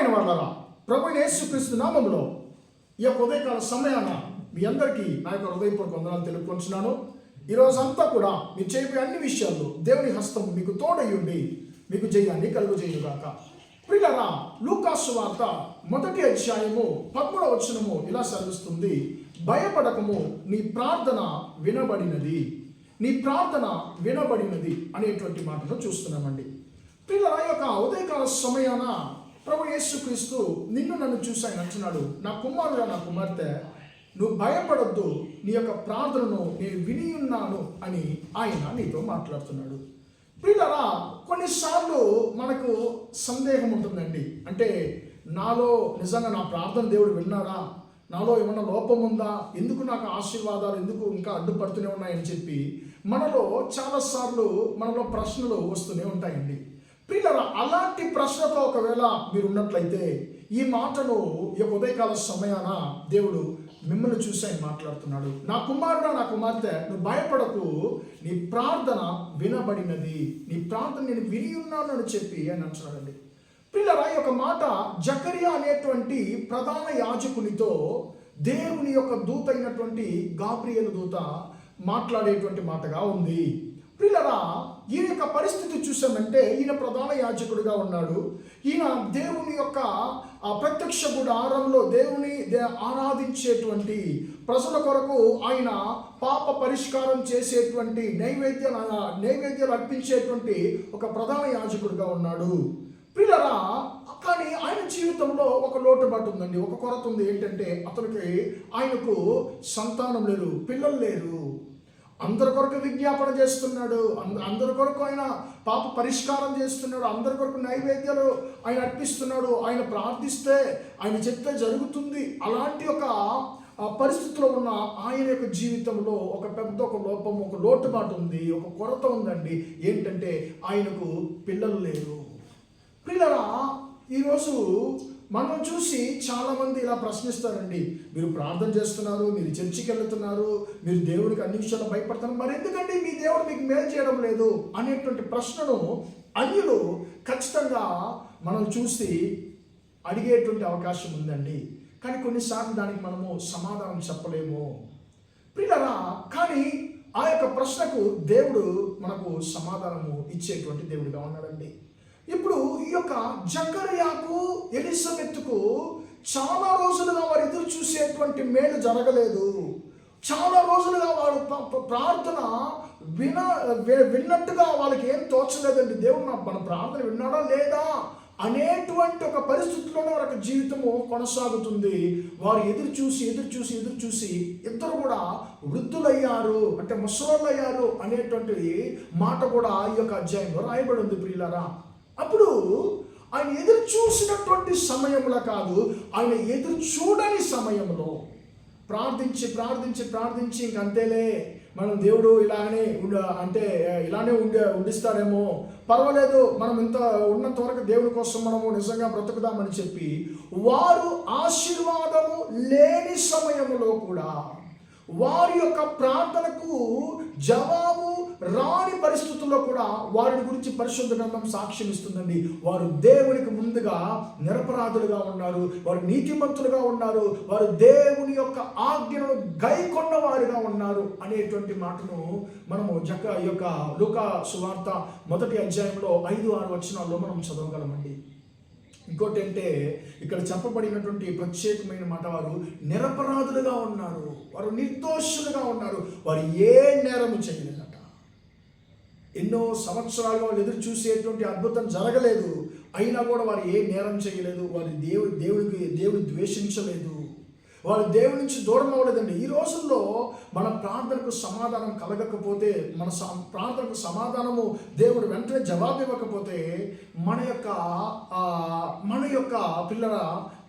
ప్రియమైన వాళ్ళరా, ప్రభు యేసుక్రీస్తు నామములో ఈ యొక్క ఉదయకాల సమయాన మీ అందరికీ నా యొక్క హృదయపూర్వక వందనాలు తెలుపుకొంచున్నాను. ఈరోజంతా కూడా మీరు చేయబోయే అన్ని విషయాల్లో దేవుని హస్తం మీకు తోడయ్యుండి మీకు జయాన్ని కలుగజేయుగాక. ప్రియులారా, లూకా సువార్త 1వ అధ్యాయము 13వ వచనము ఇలా సెలవిస్తుంది, భయపడకము, నీ ప్రార్థన వినబడినది, నీ ప్రార్థన వినబడినది అనేటువంటి మాటను చూస్తున్నామండి. ప్రియులారా, యొక్క ఉదయకాల సమయాన ప్రభు యేసుక్రీస్తు నిన్ను నన్ను చూసి ఆయన అంటున్నాడు, నా కుమారుడా, నా కుమార్తె, నువ్వు భయపడొద్దు, నీ యొక్క ప్రార్థనను నేను విని ఉన్నాను అని ఆయన నీతో మాట్లాడుతున్నాడు. ప్రియులారా, కొన్నిసార్లు మనకు సందేహం ఉంటుందండి. అంటే నాలో నిజంగా నా ప్రార్థన దేవుడు విన్నాడా, నాలో ఏమన్నా లోపం ఉందా, ఎందుకు నాకు ఆశీర్వాదాలు ఎందుకు ఇంకా అడ్డుపడుతూనే ఉన్నాయని చెప్పి మనలో చాలాసార్లు మనలో ప్రశ్నలు వస్తూనే ఉంటాయండి. ప్రియులారా, అలాంటి ప్రశ్నతో ఒకవేళ మీరు ఉన్నట్లయితే ఈ మాటను ఈ ఉదయకాల సమయాన దేవుడు మిమ్మల్ని చూసి ఆయన మాట్లాడుతున్నాడు. నా కుమారుడా, నా కుమార్తె, నువ్వు భయపడకు, నీ ప్రార్థన వినబడినది, నీ ప్రార్థన నేను విని ఉన్నాను అని చెప్పి ఆయన అంటున్నాడండి. ప్రియులారా, ఈ యొక్క మాట జకరియా అనేటువంటి ప్రధాన యాజకునితో దేవుని యొక్క దూత అయినటువంటి గాబ్రియేలు దూత మాట్లాడేటువంటి మాటగా ఉంది. ప్రియులారా, ఈయన యొక్క పరిస్థితి చూసామంటే ఈయన ప్రధాన యాజకుడిగా ఉన్నాడు. ఈయన దేవుని యొక్క ప్రత్యక్ష గుడారంలో దేవుని ఆరాధించేటువంటి ప్రజల కొరకు ఆయన పాప పరిష్కారం చేసేటువంటి నైవేద్యాలు అర్పించేటువంటి ఒక ప్రధాన యాజకుడిగా ఉన్నాడు. ప్రియులారా, కానీ ఆయన జీవితంలో ఒక లోటుబాటు ఉందండి, ఒక కొరత ఉంది. ఏంటంటే ఆయనకు సంతానం లేరు, పిల్లలు లేరు. అందరి కొరకు విజ్ఞాపన చేస్తున్నాడు, అందరి కొరకు ఆయన పాప పరిష్కారం చేస్తున్నాడు, అందరి కొరకు నైవేద్యాలు ఆయన అర్పిస్తున్నాడు. ఆయన ప్రార్థిస్తే ఆయన చెప్తే జరుగుతుంది. అలాంటి ఒక పరిస్థితిలో ఉన్న ఆయన యొక్క జీవితంలో ఒక లోపం, ఒక లోటుబాటు ఉంది, ఒక కొరత ఉందండి. ఏంటంటే ఆయనకు పిల్లలు లేరు. పిల్లరా, ఈరోజు మనం చూసి చాలామంది ఇలా ప్రశ్నిస్తారండి, మీరు ప్రార్థన చేస్తున్నారు, మీరు చర్చికి వెళ్తున్నారు, మీరు దేవుడికి అన్ని విషయాలు భయపడుతున్నారు, మరి ఎందుకండి మీ దేవుడు మీకు మేలు చేయడం లేదు అనేటువంటి ప్రశ్నను అన్యులు ఖచ్చితంగా మనం చూసి అడిగేటువంటి అవకాశం ఉందండి. కానీ కొన్నిసార్లు దానికి మనము సమాధానం చెప్పలేము. ప్రియులారా, కానీ ఆ యొక్క ప్రశ్నకు దేవుడు మనకు సమాధానము ఇచ్చేటువంటి దేవుడిగా ఉన్నాడండి. ఇప్పుడు ఈ యొక్క జకర్యాకు ఎలిజబెత్కు చాలా రోజులుగా వారు ఎదురు చూసేటువంటి మేలు జరగలేదు. చాలా రోజులుగా వారు ప్రార్థన విన్నట్టుగా వాళ్ళకి ఏం తోచలేదండి. దేవుడు మన ప్రార్థన విన్నాడా లేదా అనేటువంటి ఒక పరిస్థితిలోనే వారి జీవితము కొనసాగుతుంది. వారు ఎదురు చూసి ఇద్దరు కూడా వృద్ధులయ్యారు, అంటే ముసలోళ్ళు అయ్యారు అనేటువంటి మాట కూడా ఈ యొక్క అధ్యాయంలో రాయబడి ఉంది. ప్రియులారా, అప్పుడు ఆయన ఎదురు చూసినటువంటి సమయంలో కాదు, ఆయన ఎదురు చూడని సమయంలో ప్రార్థించి ఇంకంతేలే, మనం దేవుడు ఇలానే ఉండిస్తారేమో, పర్వాలేదు, మనం ఇంత ఉన్నంత వరకు దేవుడి కోసం మనము నిజంగా బ్రతుకుదామని చెప్పి వారు ఆశీర్వాదము లేని సమయంలో కూడా వారి యొక్క ప్రార్థనకు జవాబు రాని పరిస్థితుల్లో కూడా వారిని గురించి పరిశుద్ధ గ్రంథం సాక్ష్యం ఇస్తుందండి. వారు దేవునికి ముందుగా నిరపరాధులుగా ఉన్నారు, వారు నీతిమంతులుగా ఉన్నారు, వారు దేవుని యొక్క ఆజ్ఞను గైకొన్న వారుగా ఉన్నారు అనేటువంటి మాటను మనము ఈ యొక్క లూకా సువార్త 1వ అధ్యాయంలో 5-6 వచనాల్లో మనం చదవగలమండి. ఇంకోటి అంటే ఇక్కడ చెప్పబడినటువంటి ప్రత్యేకమైన మాట, వారు నిరపరాధులుగా ఉన్నారు, వారు నిర్దోషులుగా ఉన్నారు, వారు ఏ నేరము చేయలేదట. ఎన్నో సంవత్సరాలుగా వాళ్ళు ఎదురు చూసేటువంటి అద్భుతం జరగలేదు, అయినా కూడా వారు ఏ నేరం చేయలేదు, వారు దేవుడిని ద్వేషించలేదు, వారు దేవుడి నుంచి దూరం అవ్వలేదండి. ఈ రోజుల్లో మన ప్రార్థనకు సమాధానం కలగకపోతే, మన ప్రార్థనకు సమాధానము దేవుడు వెంటనే జవాబు ఇవ్వకపోతే మన యొక్క పిల్లల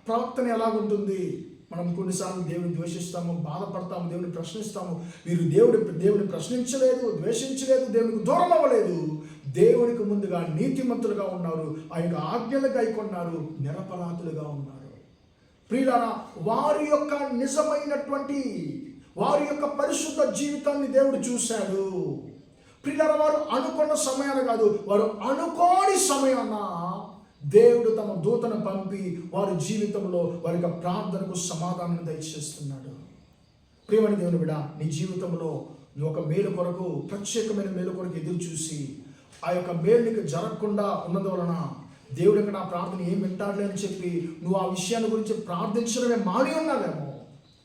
ప్రవర్తన ఎలాగుంటుంది? మనం కొన్నిసార్లు దేవుని ద్వేషిస్తాము, బాధపడతాము, దేవుని ప్రశ్నిస్తాము. వీరు దేవుని ప్రశ్నించలేదు, ద్వేషించలేదు, దేవునికి దూరం అవ్వలేదు, దేవునికి ముందుగా నీతిమంతులుగా ఉన్నారు, ఆయన ఆజ్ఞలు గైకొన్నారు, నిరపరాధులుగా ఉన్నారు. ప్రియులారా, వారి యొక్క నిజమైనటువంటి వారి యొక్క పరిశుద్ధ జీవితాన్ని దేవుడు చూశాడు. ప్రియులారా, వారు అనుకున్న సమయాన కాదు, వారు అనుకోని సమయాన దేవుడు తమ దూతను పంపి వారి జీవితంలో వారి యొక్క ప్రార్థనకు సమాధానం దయచేస్తున్నాడు. ప్రియమైన దేవుని బిడ్డ, నీ జీవితంలో నువ్వు ఒక మేలు కొరకు, ప్రత్యేకమైన మేలు కొరకు ఎదురు చూసి ఆ యొక్క మేలు నీకు జరగకుండా ఉన్నందువలన దేవుడు ఇంకా నా ప్రార్థన ఏం వింటాడులే అని చెప్పి నువ్వు ఆ విషయాన్ని గురించి ప్రార్థించడమే మాని ఉన్నావేమో.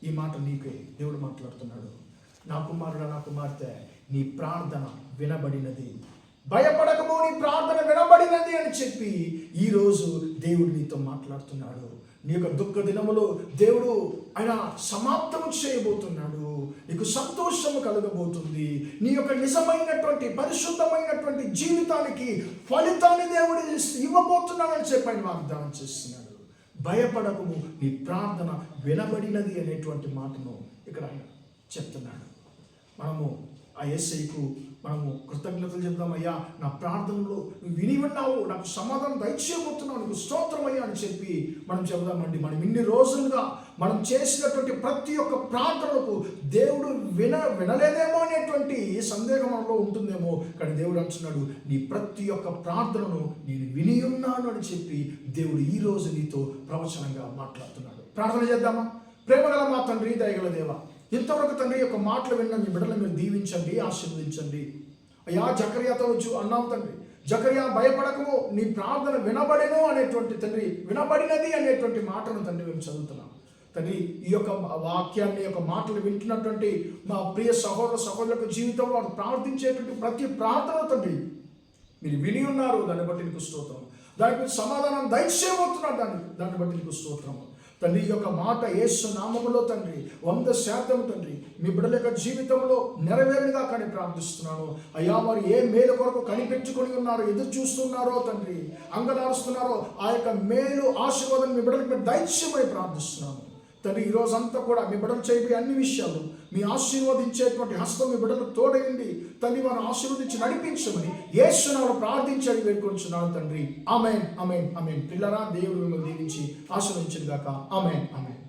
ఈ మాట నీకే దేవుడు మాట్లాడుతున్నాడు. నా కుమారుడు, నా కుమార్తె, నీ ప్రార్థన వినబడినది, భయపడకము, నీ ప్రార్థన వినబడినది అని చెప్పి ఈరోజు దేవుడు నీతో మాట్లాడుతున్నాడు. నీ యొక్క దుఃఖ దినములో దేవుడు ఆయన సమాప్తము చేయబోతున్నాడు. నీకు సంతోషము కలగబోతుంది. నీ యొక్క నిజమైనటువంటి పరిశుద్ధమైనటువంటి జీవితానికి ఫలితాన్ని దేవుడు ఇవ్వబోతున్నాడని చెప్పి ఆయన వాగ్దానం చేస్తున్నాడు. భయపడకము, నీ ప్రార్థన వినబడినది అనేటువంటి మాటను ఇక్కడ ఆయన చెప్తున్నాడు. మనము ఆ యేసయ్యకు మనము కృతజ్ఞతలు చెప్దాం. అయ్యా, నా ప్రార్థనలో నువ్వు విని ఉన్నావు, నాకు సమాధానం దయచేయబోతున్నావు, నీకు స్తోత్రమయ్యా అని చెప్పి మనం చెబుదామండి. మనం ఇన్ని రోజులుగా మనం చేసినటువంటి ప్రతి ఒక్క ప్రార్థనలకు దేవుడు వినలేదేమో అనేటువంటి సందేహం మనలో ఉంటుందేమో. కానీ దేవుడు అంటున్నాడు, నీ ప్రతి ఒక్క ప్రార్థనను నేను విని ఉన్నాను అని చెప్పి దేవుడు ఈరోజు నీతో ప్రవచనంగా మాట్లాడుతున్నాడు. ప్రార్థన చేద్దామా? ప్రేమగల మా తండ్రి, దయగల దేవ, ఇంతవరకు తండ్రి యొక్క మాటలు విన్న మీ బిడ్డలను మీరు దీవించండి, ఆశీర్వదించండి. అయ్యా, జకర్యాతో వచ్చు అన్నావు తండ్రి, జకర్యా భయపడకము, నీ ప్రార్థన వినబడెను అనేటువంటి తండ్రి, వినబడినది అనేటువంటి మాటను తండ్రి మేము చదువుతున్నాం. తండ్రి, ఈ యొక్క వాక్యాన్ని, యొక్క మాటలు వింటున్నటువంటి మా ప్రియ సహోదరులకు జీవితంలో వారు ప్రార్థించేటువంటి ప్రతి ప్రార్థన తండ్రి మీరు విని ఉన్నారు. దాన్ని బట్టి నీకు స్తోత్రం. దానికి సమాధానం దయచేయబోతున్నారు. దాన్ని బట్టి నీకు స్తోత్రం తండ్రి. ఈ యొక్క మాట యేసు నామములో తండ్రి 100% తండ్రి మీ బిడ్డల యొక్క జీవితంలో నెరవేరుగా కానీ ప్రార్థిస్తున్నాను. అయ్యా, వారు ఏ మేలు కొరకు కనిపెట్టుకొని ఉన్నారో, ఎదురు చూస్తున్నారో తండ్రి, అంగలారుస్తున్నారో, ఆ యొక్క మేలు ఆశీర్వాదం మీ బిడ్డలకు మీరు దయచేయమని ప్రార్థిస్తున్నాను తండ్రి. ఈ రోజంతా కూడా మీ బిడ్డలు చేయబోయే అన్ని విషయాలు మీ ఆశీర్వదించేటువంటి హస్తం మీ బిడ్డలకు తోడైంది తండ్రి. వారు ఆశీర్వదించి నడిపించమని యేసు నామములో ప్రార్థించి వేడుకొంచున్నాను తండ్రి. ఆమేన్, ఆమేన్, ఆమేన్. పిల్లరా, దేవుడు మిమ్మల్ని దీవించి ఆశీర్వదించును గాక. ఆమేన్, ఆమేన్.